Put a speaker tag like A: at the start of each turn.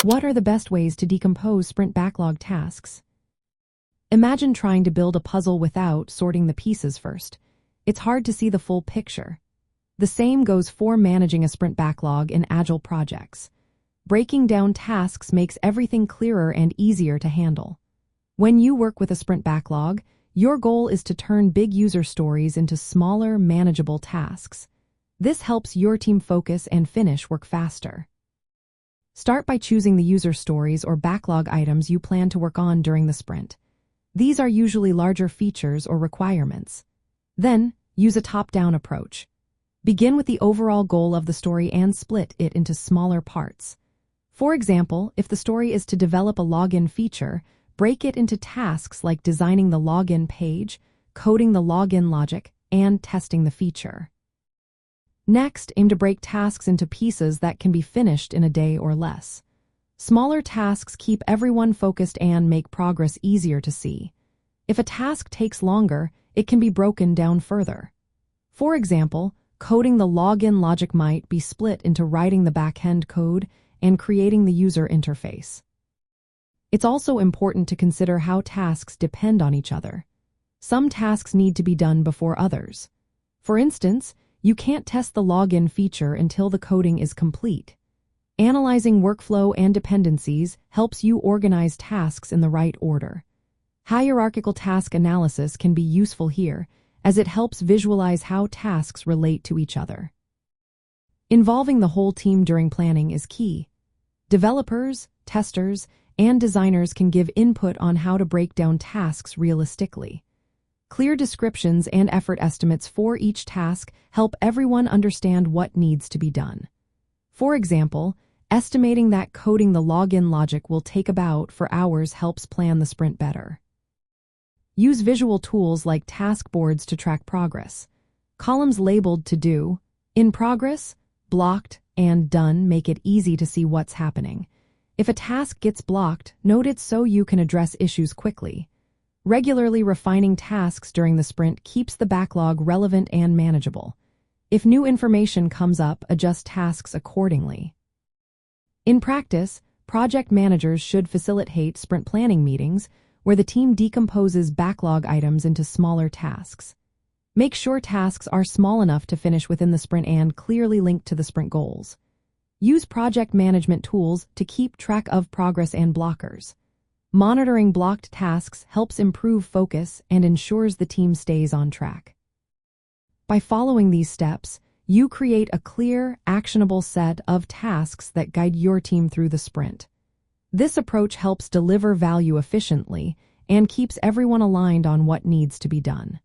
A: What are the best ways to decompose sprint backlog tasks? Imagine trying to build a puzzle without sorting the pieces first. It's hard to see the full picture. The same goes for managing a sprint backlog in Agile projects. Breaking down tasks makes everything clearer and easier to handle. When you work with a sprint backlog, your goal is to turn big user stories into smaller, manageable tasks. This helps your team focus and finish work faster. Start by choosing the user stories or backlog items you plan to work on during the sprint. These are usually larger features or requirements. Then, use a top-down approach. Begin with the overall goal of the story and split it into smaller parts. For example, if the story is to develop a login feature, break it into tasks like designing the login page, coding the login logic, and testing the feature. Next, aim to break tasks into pieces that can be finished in a day or less. Smaller tasks keep everyone focused and make progress easier to see. If a task takes longer, it can be broken down further. For example, coding the login logic might be split into writing the back-end code and creating the user interface. It's also important to consider how tasks depend on each other. Some tasks need to be done before others. For instance, you can't test the login feature until the coding is complete. Analyzing workflow and dependencies helps you organize tasks in the right order. Hierarchical task analysis can be useful here, as it helps visualize how tasks relate to each other. Involving the whole team during planning is key. Developers, testers, and designers can give input on how to break down tasks realistically. Clear descriptions and effort estimates for each task help everyone understand what needs to be done. For example, estimating that coding the login logic will take about 4 hours helps plan the sprint better. Use visual tools like task boards to track progress. Columns labeled to do, in progress, blocked, and done make it easy to see what's happening. If a task gets blocked, note it so you can address issues quickly. Regularly refining tasks during the sprint keeps the backlog relevant and manageable. If new information comes up, adjust tasks accordingly. In practice, project managers should facilitate sprint planning meetings where the team decomposes backlog items into smaller tasks. Make sure tasks are small enough to finish within the sprint and clearly linked to the sprint goals. Use project management tools to keep track of progress and blockers. Monitoring blocked tasks helps improve focus and ensures the team stays on track. By following these steps, you create a clear, actionable set of tasks that guide your team through the sprint. This approach helps deliver value efficiently and keeps everyone aligned on what needs to be done.